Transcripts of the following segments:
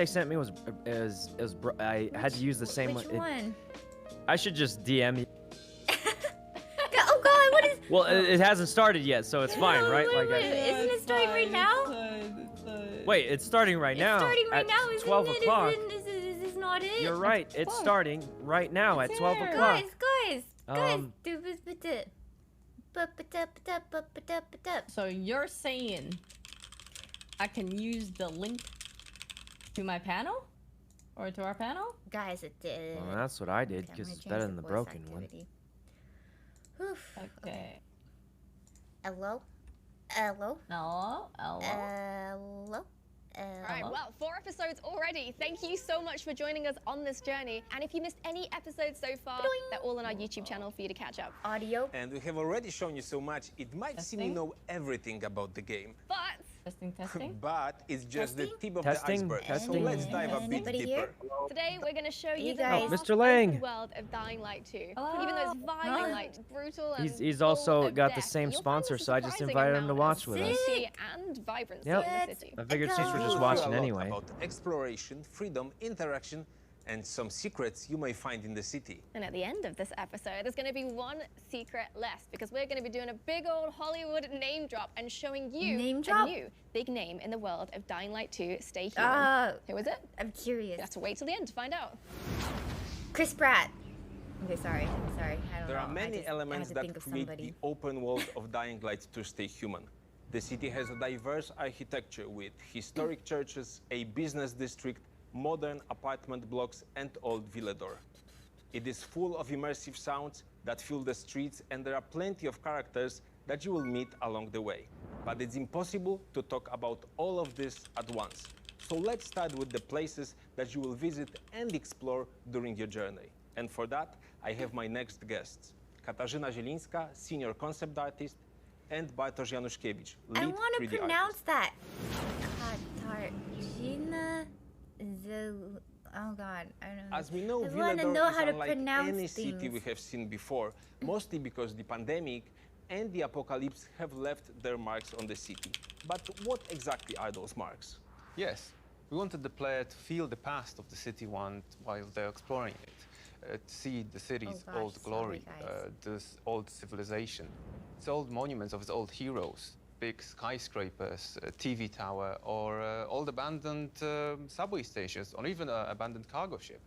they sent me was I had to use the same Which one. one? I should just DM you. Oh God, what is? Well, it hasn't started yet, so it's fine, right? Wait, isn't it starting right now? Wait, it's starting right now. It's starting right at now, isn't 12 it? o'clock. Is this not it? You're right. It's starting right now at 12 o'clock. Guys. So you're saying I can use the link to my panel? Or to our panel? Guys, it did. Well, that's what I did, Okay, I'm because gonna it's change better the than the voice broken activity. one. Oof. Okay. Hello? Hello? Alright, well, 4 episodes already. Thank you so much for joining us on this journey. And if you missed any episodes so far, they're all on our YouTube channel for you to catch up. Audio. And we have already shown you so much, it might seem you know everything about the game. But Testing. But it's just the tip of Testing, the iceberg. testing. So let's dive a bit Anybody deeper. here? today we're going to show you You the guys. vast Mr. Lang. open world of Dying Light 2. Hello. Even though it's violent, brutal, and He's full also of got the death, same you'll find sponsor, a so I just surprising invited him to amount watch of with us. safety and vibrancy Yep. in the city. I figured since we're We'll just show watching you a lot anyway. About exploration, freedom, interaction, and some secrets you may find in the city. And at the end of this episode, there's going to be one secret less because we're going to be doing a big old Hollywood name drop and showing you Name drop? a new big name in the world of Dying Light 2, Stay Human. Who is it? I'm curious. You have to wait till the end to find out. Chris Pratt. Okay, sorry. I don't There know. are many elements I had to that think of create somebody. the open world of Dying Light to Stay Human. The city has a diverse architecture with historic churches, a business district, modern apartment blocks, and old villador. It is full of immersive sounds that fill the streets, and there are plenty of characters that you will meet along the way. But it's impossible to talk about all of this at once. So let's start with the places that you will visit and explore during your journey. And for that, I have my next guests. Katarzyna Zielińska, senior concept artist, and Bartosz Januszkiewicz, lead I want to 3D pronounce artist. that. Katarzyna. Oh God, I don't know. As we know, I want to Villador know is how to unlike pronounce any city things. we have seen before, mostly because the pandemic and the apocalypse have left their marks on the city. But what exactly are those marks? Yes, we wanted the player to feel the past of the city while they're exploring it, to see the city's gosh, old glory, sorry, this old civilization, its old monuments of its old heroes, big skyscrapers, a TV tower, or old abandoned subway stations, or even an abandoned cargo ship.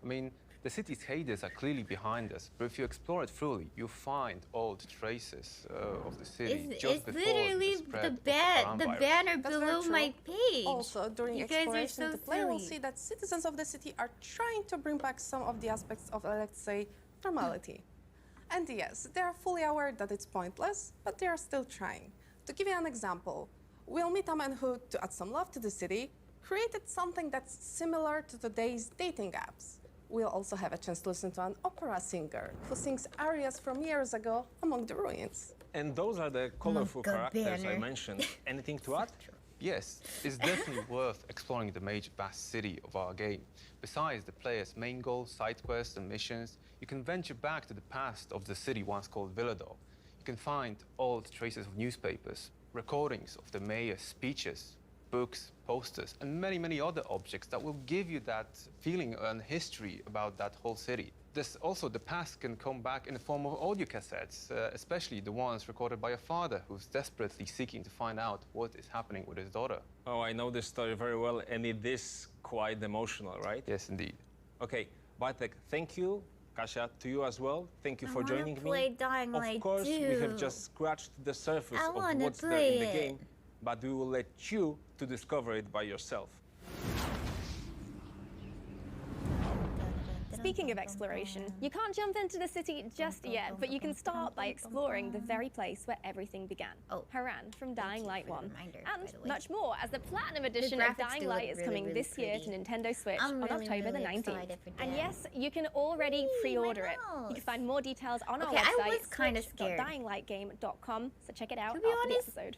I mean, the city's heydays are clearly behind us, but if you explore it fully, you find old traces of the city just It's before literally the spread the of banner coronavirus. That's below very my page. Also, during You guys are exploration, so the player will silly. see that citizens of the city are trying to bring back some of the aspects of, let's say, normality. And yes, they are fully aware that it's pointless, but they are still trying. To give you an example, we'll meet a man who, to add some love to the city, created something that's similar to today's dating apps. We'll also have a chance to listen to an opera singer who sings arias from years ago among the ruins. And those are the colorful Good characters I banner. mentioned. Anything to add? Yes, it's definitely worth exploring the major vast city of our game. Besides the player's main goals, side quests, and missions, you can venture back to the past of the city once called Villador. You can find old traces of newspapers, recordings of the mayor's speeches, books, posters, and many, many other objects that will give you that feeling and history about that whole city. Also, the past can come back in the form of audio cassettes, especially the ones recorded by a father who's desperately seeking to find out what is happening with his daughter. Oh, I know this story very well, and it is quite emotional, right? Yes, indeed. Okay, Bartek, thank you. Kasia, to you as well. Thank you for wanna joining play me. Dying Light Of course, we have 2. just scratched the surface I of wanna what's there play in the it. game, but we will let you to discover it by yourself. Speaking of exploration, you can't jump into the city just yet, but you can start by exploring the very place where everything began. Oh, Haran from Dying you Light for the 1. reminder, by And the way. much more, as the Platinum Edition of graphics Dying do Light look is coming really, this year to pretty. Nintendo Switch I'm on really, October the really 19th. excited for And that. yes, you can already Yay, pre-order my it. You mouse. can find more details on Okay, our I website, was kinda scared. switch.dyinglightgame.com, so check it out To after be the honest, episode.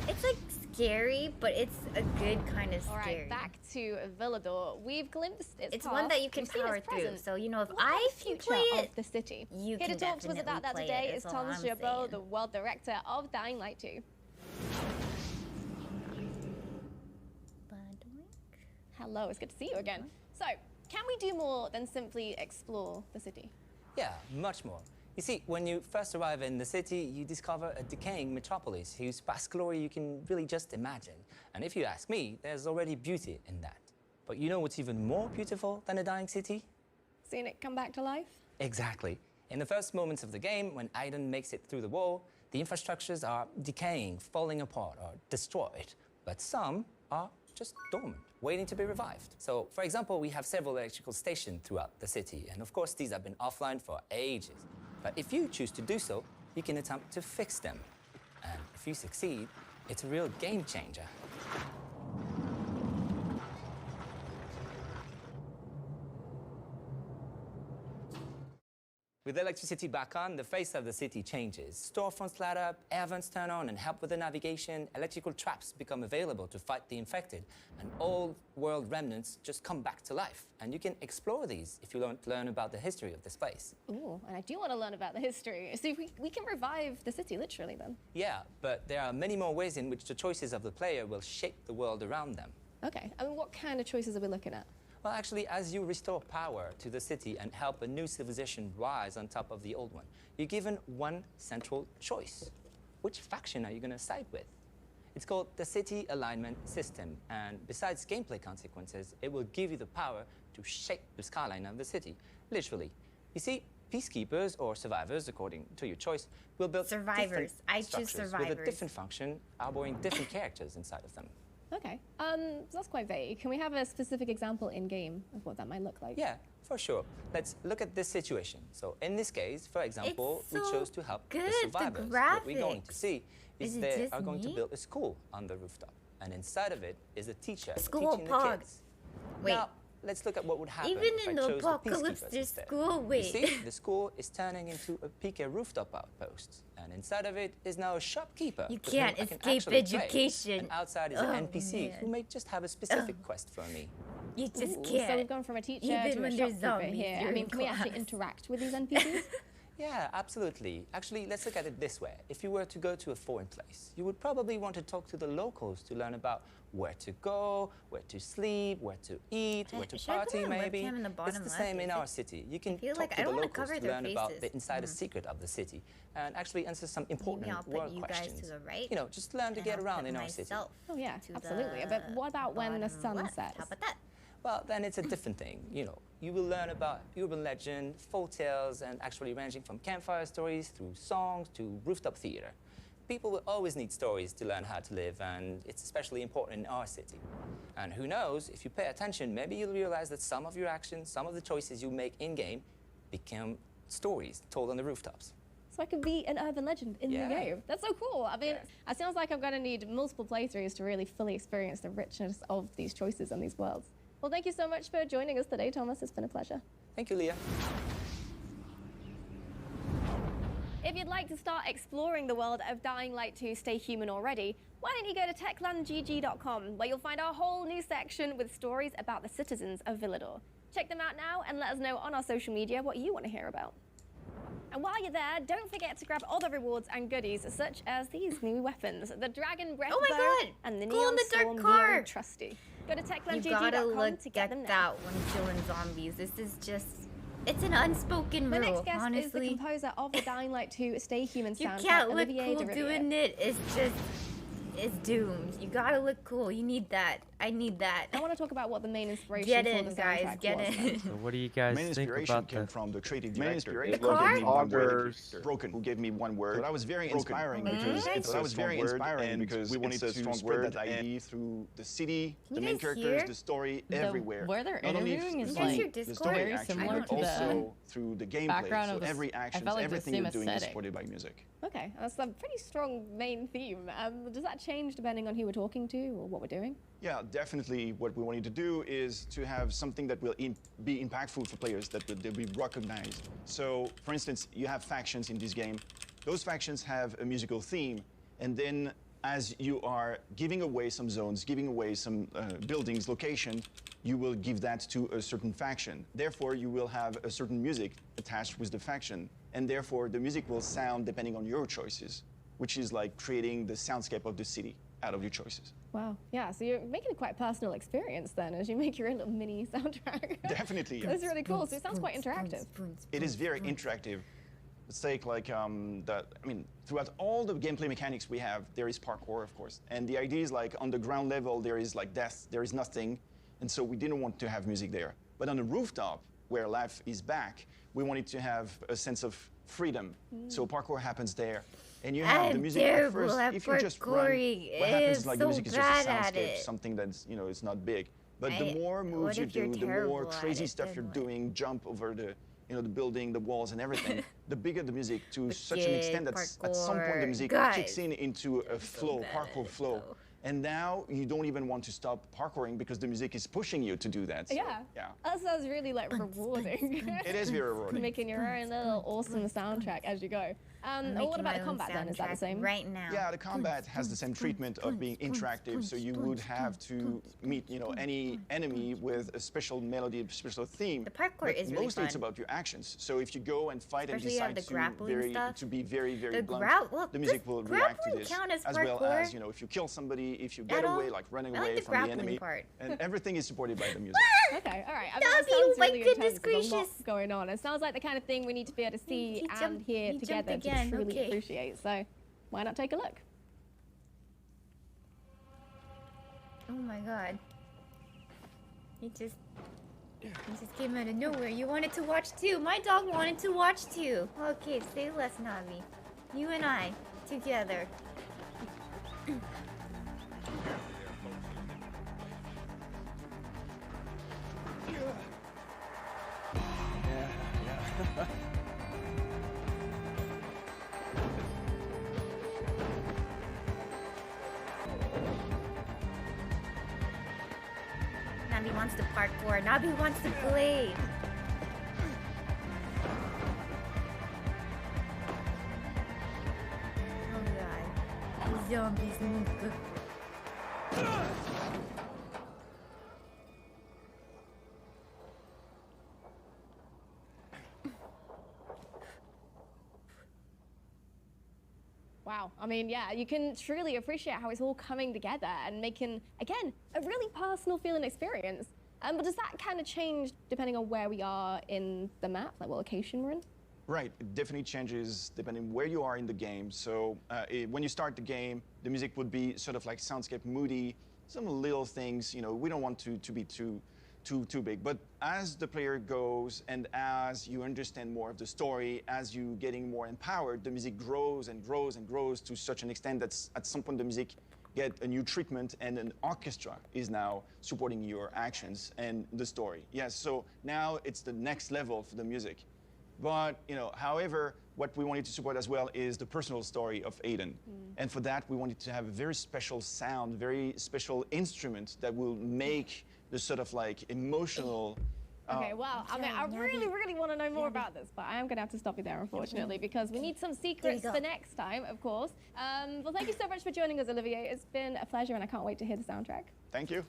It's like scary, but it's a good kind of All scary. right, back to Villador. We've glimpsed its It's past, one that you can we've seen power its through. present. So you know, if What about I the can future play it, of the city. you Here can to talk to us definitely about that play today it, is is all Thomas I'm Jabot, saying. the world director of Dying Light 2. Hello, it's good to see you again. So, can we do more than simply explore the city? Yeah, much more. You see, when you first arrive in the city, you discover a decaying metropolis whose past glory you can really just imagine. And if you ask me, there's already beauty in that. But you know what's even more beautiful than a dying city? Seeing it come back to life? Exactly. In the first moments of the game, when Aiden makes it through the wall, the infrastructures are decaying, falling apart, or destroyed. But some are just dormant, waiting to be revived. So, for example, we have several electrical stations throughout the city, and of course, these have been offline for ages. But if you choose to do so, you can attempt to fix them. And if you succeed, it's a real game changer. With electricity back on, the face of the city changes. Storefronts light up, air vents turn on and help with the navigation, electrical traps become available to fight the infected, and old world remnants just come back to life. And you can explore these if you want to learn about the history of this place. Ooh, and I do want to learn about the history. So we can revive the city, literally, then. Yeah, but there are many more ways in which the choices of the player will shape the world around them. Okay, I mean, what kind of choices are we looking at? Well, actually, as you restore power to the city and help a new civilization rise on top of the old one, you're given one central choice. Which faction are you going to side with? It's called the City Alignment System, and besides gameplay consequences, it will give you the power to shape the skyline of the city, literally. You see, peacekeepers or survivors, according to your choice, will build Survivors. I choose structures survivors. with a different function, harboring different characters inside of them. Okay, so that's quite vague. Can we have a specific example in-game of what that might look like? Yeah, for sure. Let's look at this situation. So in this case, for example, It's so we chose to help good, the the survivors. What we're going to graphics. see is Is it they just are going to me? build a school on the rooftop. And inside of it is a teacher School teaching the pog. kids. Wait. Now, let's look at what would happen Even if in I the chose apocalypse, peacekeepers there's instead. school. You Wait. see, the school is turning into a Pika rooftop outpost. And inside of it is now a shopkeeper. You with whom can't I can escape actually trade. education. And outside is Oh, an NPC man. who may just have a specific quest for me. You just Ooh, can't. So we've gone from a teacher Even to a when there's shopkeeper zombies, here. I you're mean, in can we actually class. interact with these NPCs? Yeah, absolutely. Actually, let's look at it this way. If you were to go to a foreign place, you would probably want to talk to the locals to learn about where to go, where to sleep, where to eat, where to Should I put party, my maybe. webcam in the It's bottom the left? same in Is our it- city. You can feel talk like to I the don't wanna locals cover to their learn about faces. the insider secret of the city and actually answer some important I'll put world you guys questions. to the right, You know, just learn to and get I'll around put in our city. myself Oh yeah, to absolutely. the But what about when the bottom sun left. sets? How about that? Well, then it's a different thing. You know, you will learn about urban legend, folk tales, and actually ranging from campfire stories through songs to rooftop theater. People will always need stories to learn how to live, and it's especially important in our city. And who knows, if you pay attention, maybe you'll realize that some of your actions, some of the choices you make in-game become stories told on the rooftops. So I could be an urban legend in Yeah. the game. That's so cool. I mean, Yeah. it sounds like I'm going to need multiple playthroughs to really fully experience the richness of these choices and these worlds. Well, thank you so much for joining us today, Thomas. It's been a pleasure. Thank you, Leah. If you'd like to start exploring the world of Dying Light 2 Stay Human already, why don't you go to techlandgg.com, where you'll find our whole new section with stories about the citizens of Villador. Check them out now and let us know on our social media what you want to hear about. And while you're there, don't forget to grab other rewards and goodies, such as these new weapons, the Dragon Breath Oh my Bow God! and the Glow Neon in the dark Storm car! Neon Trusty. Go to You gotta techlandgg.com look to get them decked now. out when killing zombies. This is just... It's an unspoken The rule, next guest is the honestly. composer of the Dying Light 2 Stay Human You soundtrack, can't look Olivier cool de Rivière. doing it. It's just... It's doomed. You gotta look cool. You need that. I need that. I want to talk about what the main inspiration Get for in, the guys. soundtrack Get was. in. So what do you guys Main think inspiration about came the... from the creative Main director. inspiration The car? gave me one word, Broken. broken, who gave me one word. So that was very Broken. inspiring Mhm. because It's that a was strong very word, inspiring and because we wanted it's a to strong spread word, that idea through the city, Can the you main guys characters, hear? the story, The- everywhere. where they're Not only interviewing is You guys hear like the Discord? story very actually, similar but to the also through the gameplay. background So of the every s- I action, felt like the everything same you're doing is aesthetic. supported by music. Okay, that's a pretty strong main theme. Does that change depending on who we're talking to or what we're doing? Yeah, definitely. What we wanted to do is to have something that will be impactful for players, that they'll be recognized. So, for instance, you have factions in this game. Those factions have a musical theme, and then as you are giving away some zones, giving away some buildings, location, you will give that to a certain faction. Therefore, you will have a certain music attached with the faction, and therefore the music will sound depending on your choices, which is like creating the soundscape of the city out of your choices. Wow. Yeah, so you're making a quite personal experience then as you make your own little mini soundtrack. Definitely. That's really cool. So it sounds quite interactive. It is very interactive. Let's take like throughout all the gameplay mechanics we have, there is parkour, of course. And the idea is like on the ground level, there is like death, there is nothing. And so we didn't want to have music there. But on the rooftop, where life is back, we wanted to have a sense of freedom. So parkour happens there. And you have the music at first. If you just run, what happens is like the music is just a soundscape, something that's, you know, it's not big. But the more moves you do, the more crazy stuff you're doing, jump over the, you know, the building, the walls and everything, the bigger the music, to such an extent that at some point the music kicks in into a flow, parkour flow. And now you don't even want to stop parkouring because the music is pushing you to do that. So, yeah. That sounds really like rewarding. It is very rewarding. Making your own little awesome soundtrack as you go. What about the combat then? Is that the same? Right now. Yeah, the combat has the same treatment of being interactive, so you would have to meet, you know, any enemy with a special melody, a special theme. The parkour is really mostly fun. it's about your actions. So if you go and fight Especially and decide to be very, very The blunt, the music will react to this. Count as well as, you know, if you kill somebody, if you get away, like running away from the enemy, and everything is supported by the music. Okay, all right. Oh my goodness gracious. There's a lot going on. It sounds like the kind of thing we need to be able to see and hear together to truly appreciate. So why not take a look? Oh my god. He just came out of nowhere. You wanted to watch too. My dog wanted to watch too. Okay, say less, Navi. You and I together. Navi wants to parkour. Navi wants to play. Oh god. These zombies move good. Wow, I mean, yeah, you can truly appreciate how it's all coming together and making, again, a really personal feeling experience. But does that kind of change depending on where we are in the map, like what location we're in? Right, it definitely changes depending where you are in the game. So when you start the game, the music would be sort of like soundscape moody, some little things, you know, we don't want to be too big. But as the player goes and as you understand more of the story, as you getting more empowered, the music grows and grows and grows to such an extent that at some point the music get a new treatment and an orchestra is now supporting your actions and the story. Yes, so now it's the next level for the music. But, you know, however, what we wanted to support as well is the personal story of Aiden. And for that, we wanted to have a very special sound, very special instrument that will make the sort of like emotional. Okay, well, I mean, I really want to know more about this, but I am going to have to stop you there, unfortunately, because we need some secrets for next time, of course. Well, thank you so much for joining us, Olivier. It's been a pleasure, and I can't wait to hear the soundtrack. Thank you.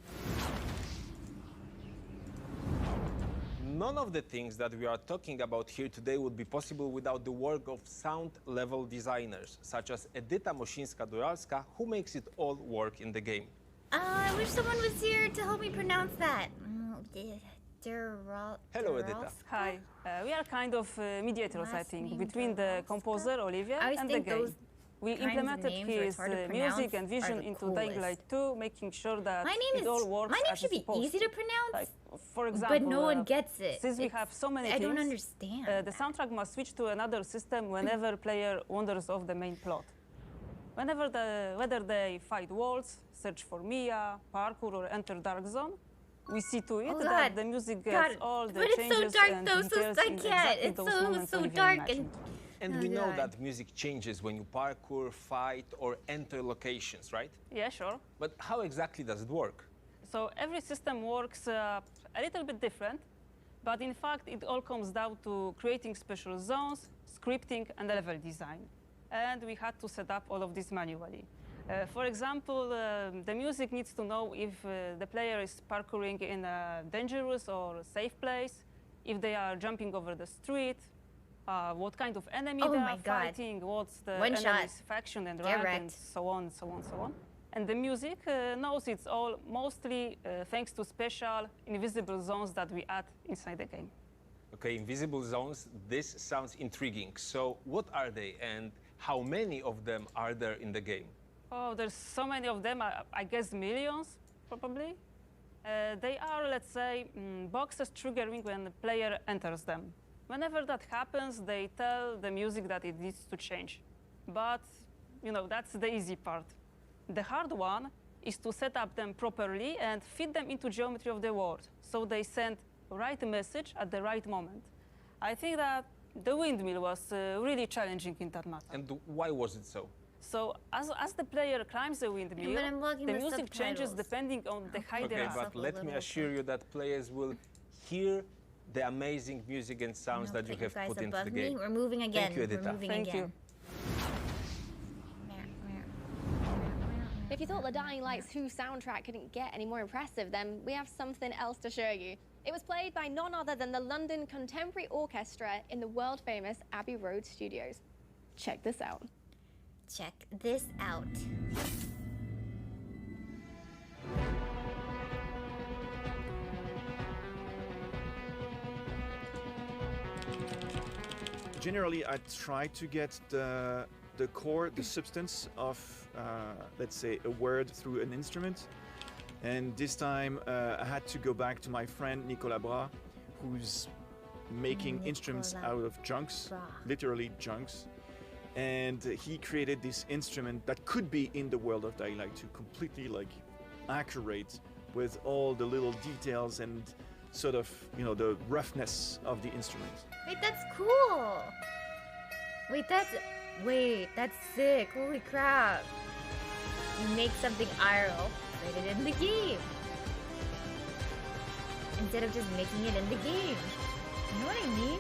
None of the things that we are talking about here today would be possible without the work of sound level designers, such as Edyta Mosińska-Duralska, who makes it all work in the game. I wish someone was here to help me pronounce that. Hello, Edyta. Hi. We are kind of mediators, I think, between the composer, Olivier, and the game. We implemented his music and vision into Dying Light 2, making sure that it all works my name as should it's be easy to pronounce, like, for example, but no one gets it. Since we have so many I teams, don't understand. The soundtrack must switch to another system whenever player wanders off the main plot. Whether they fight walls, search for Mia, parkour, or enter Dark Zone, we see to it that the music gets all the changes and details in exactly those moments so Olivier dark imagined. And we know that music changes when you parkour, fight, or enter locations, right? Yeah, sure. But how exactly does it work? So every system works a little bit different, but in fact it all comes down to creating special zones, scripting, and level design. And we had to set up all of this manually. For example, the music needs to know if the player is parkouring in a dangerous or safe place, if they are jumping over the street, what kind of enemy they are fighting, what's the enemy's faction and rank, and so on, so on, so on. And the music knows it's all mostly thanks to special invisible zones that we add inside the game. Okay, invisible zones, this sounds intriguing. So what are they and how many of them are there in the game? Oh, there's so many of them, I guess millions, probably. They are, let's say, boxes triggering when the player enters them. Whenever that happens, they tell the music that it needs to change. But, you know, that's the easy part. The hard one is to set up them properly and fit them into geometry of the world, so they send right message at the right moment. I think that the windmill was really challenging in that matter. And why was it so? So as the player climbs the windmill, But I'm logging the the music changes subtitles. depending on the height they Okay, are. but let me assure you that players will hear the amazing music and sounds that you have put into the game. We're moving again. Thank you, Edita. We're moving Thank again. you. If you thought the Dying Light 2 soundtrack couldn't get any more impressive, then we have something else to show you. It was played by none other than the London Contemporary Orchestra in the world-famous Abbey Road Studios. Check this out. Check this out. Generally, I try to get the core, the substance of, let's say, a word through an instrument. And this time, I had to go back to my friend Nicolas Bras, who's making instruments out of junks, literally junks. And he created this instrument that could be in the world of Dying Light 2, completely like accurate with all the little details and sort of, you know, the roughness of the instrument. Wait, that's cool. Wait, that's sick. Holy crap. You make something IRL, put it in the game. Instead of just making it in the game. You know what I mean?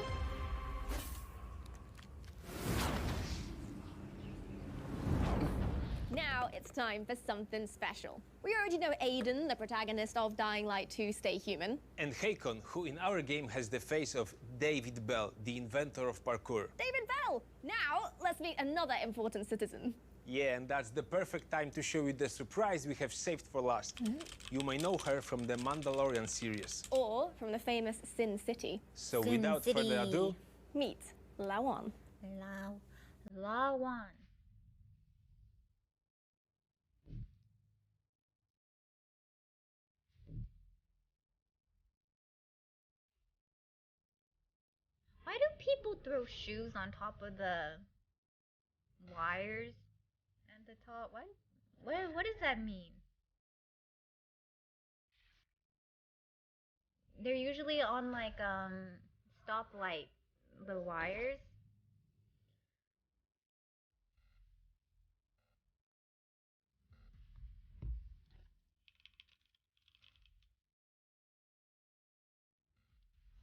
Now it's time for something special. We already know Aiden, the protagonist of Dying Light 2 Stay Human. And Hakon, who in our game has the face of David Bell, the inventor of parkour. David Bell! Now, let's meet another important citizen. Yeah, and that's the perfect time to show you the surprise we have saved for last. You may know her from the Mandalorian series. Or from the famous Sin City. So Sin without City. further ado, Meet Lawan. Lawan. Why do people throw shoes on top of the wires at the top? What does that mean? They're usually on like stoplight, the wires.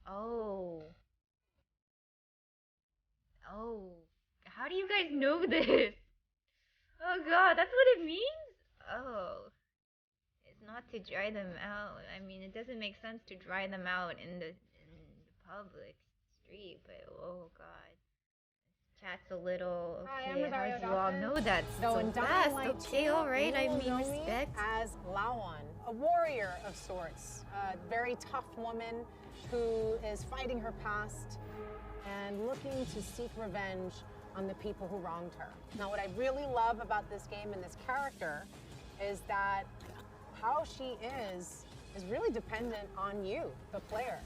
Oh. Oh. How do you guys know this? Oh god, that's what it means? Oh. It's not to dry them out. I mean, it doesn't make sense to dry them out in the public street, but oh god. Chat's a little okay. How do you all know that so fast? Okay, alright, I mean respect. As Lawan, a warrior of sorts, a very tough woman who is fighting her past and looking to seek revenge on the people who wronged her. Now, what I really love about this game and this character is that how she is really dependent on you, the player.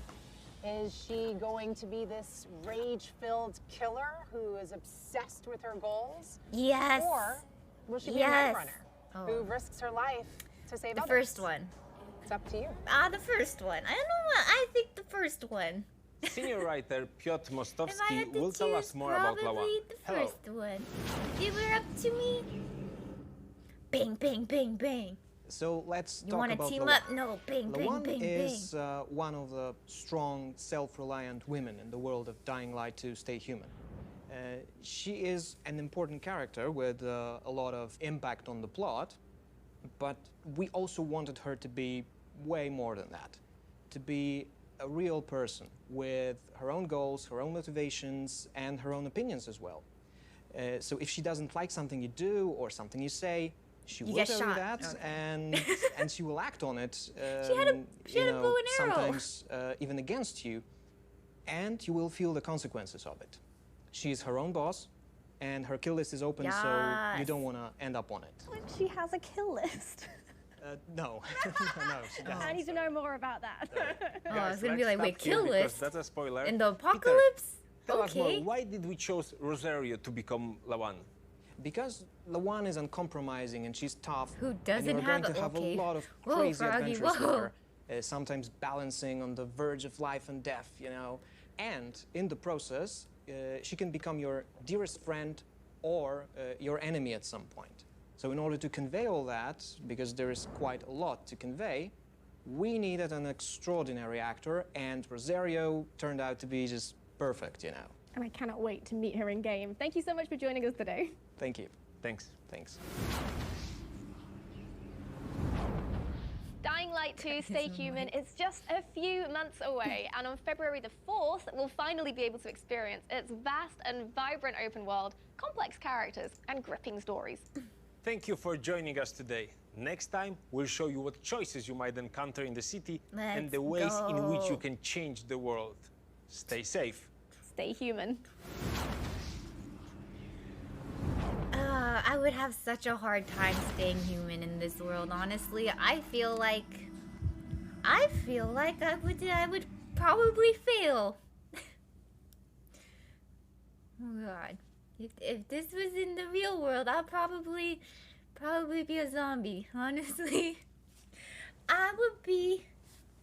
Is she going to be this rage-filled killer who is obsessed with her goals? Yes. Or will she be a netrunner who risks her life to save others? The first one. It's up to you. The first one. I don't know what. I think the first one. senior writer Piotr If I Mostowski had to will tell us choose, more about Lawan. probably the Hello. first one. If it were up to me, bang, bang, bang, bang. So let's You talk want about to team Lawan. up? No, bang, bang, Lawan bang, bang. is one of the strong, self-reliant women in the world of Dying Light to Stay Human. She is an important character with a lot of impact on the plot, but we also wanted her to be way more than that. To be a real person with her own goals, her own motivations, and her own opinions as well. So if she doesn't like something you do or something you say, She You will get tell shot. you that, Okay. and she will act on it. She had a bow and arrow. Sometimes even against you, and you will feel the consequences of it. She's her own boss, and her kill list is open, so you Yes. don't want to end up on it. But she has a kill list. No, no, she doesn't. I need to know more about that. Oh, I was Guys, gonna be let's like, wait, stop here kill because list? That's a spoiler. In the Peter, apocalypse? tell us more. Okay. Why did we choose Rosario to become Lawan? Because Lawan is uncompromising and she's tough. Who and doesn't you're going have to a- have okay. a lot of Whoa, crazy Froggy, adventures with whoa. her. Sometimes balancing on the verge of life and death, you know. And in the process, she can become your dearest friend or your enemy at some point. So in order to convey all that, because there is quite a lot to convey, we needed an extraordinary actor, and Rosario turned out to be just perfect, you know. And I cannot wait to meet her in game. Thank you so much for joining us today. Thank you. Thanks. Thanks. Dying Light 2 Stay Human is just a few months away, and on February the 4th, we'll finally be able to experience its vast and vibrant open world, complex characters, and gripping stories. Thank you for joining us today. Next time, we'll show you what choices you might encounter in the city and the ways in which you go. can change the world. Stay safe. Stay human. I would have such a hard time staying human in this world, honestly. I feel like I would probably fail. Oh god. If this was in the real world, I'd probably be a zombie, honestly. I would be,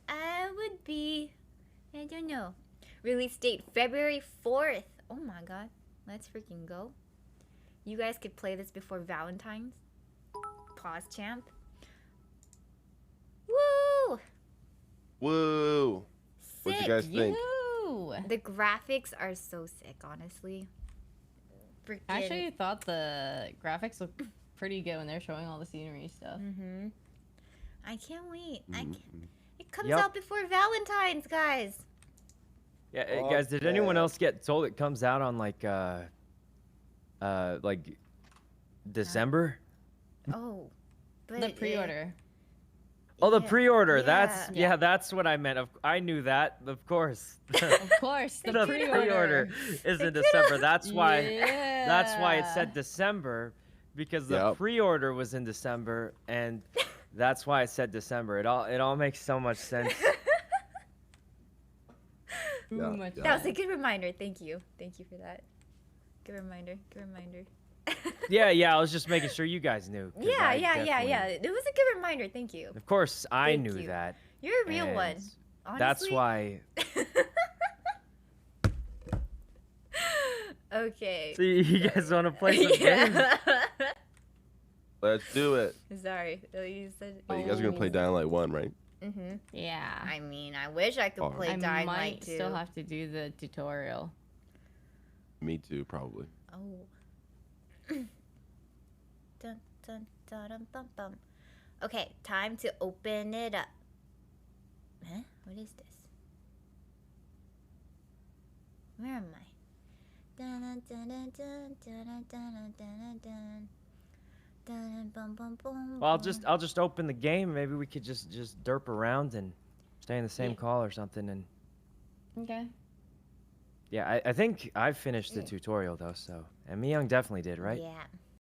I don't know. Release date February 4th. Oh my god. Let's freaking go. You guys could play this before Valentine's. Pause champ. Woo! Woo! What you guys think? Yoo! The graphics are so sick, honestly. Freaking. I actually thought the graphics looked pretty good when they're showing all the scenery stuff. Mm-hmm. I can't wait. It comes Yep. out before Valentine's, guys. Yeah, Oh, guys, did anyone yeah. else get told it comes out on like December? Oh. But The pre-order. Oh, the yeah. pre-order. Yeah. That's what I meant. I knew that, of course. Of course, the The pre-order. pre-order is in December. That's why. That's why it said December, because the Yep. pre-order was in December, and that's why it said December. It all makes so much sense. Too Yeah, much. yeah. That was a good reminder. Thank you. Thank you for that. Good reminder. Good reminder. Yeah. I was just making sure you guys knew. 'cause Yeah. I definitely- It was a good reminder. Thank you. Of course, I Thank knew you. that. You're a real and one. Honestly. That's why. Okay. So you guys want to play some games? Yeah. Let's do it. Sorry. You said. Wait, you guys are gonna play Dying Light 1, right? Mm-hmm. Yeah. I mean, I wish I could Oh. play I Dying might Light 2. still have to do the tutorial. Me too, probably. Oh. Dun, dun, dun, dun, bum, bum. Okay, time to open it up. Huh? What is this? Where am I? Dun, dun, dun, dun, dun, dun, dun, dun, dun, dun, bum, bum, bum, Well, bum. I'll just open the game. Maybe we could just derp around and stay in the same Yeah. call or something. And Okay. yeah, I think I finished the tutorial though. So and Miyoung definitely did, right? Yeah.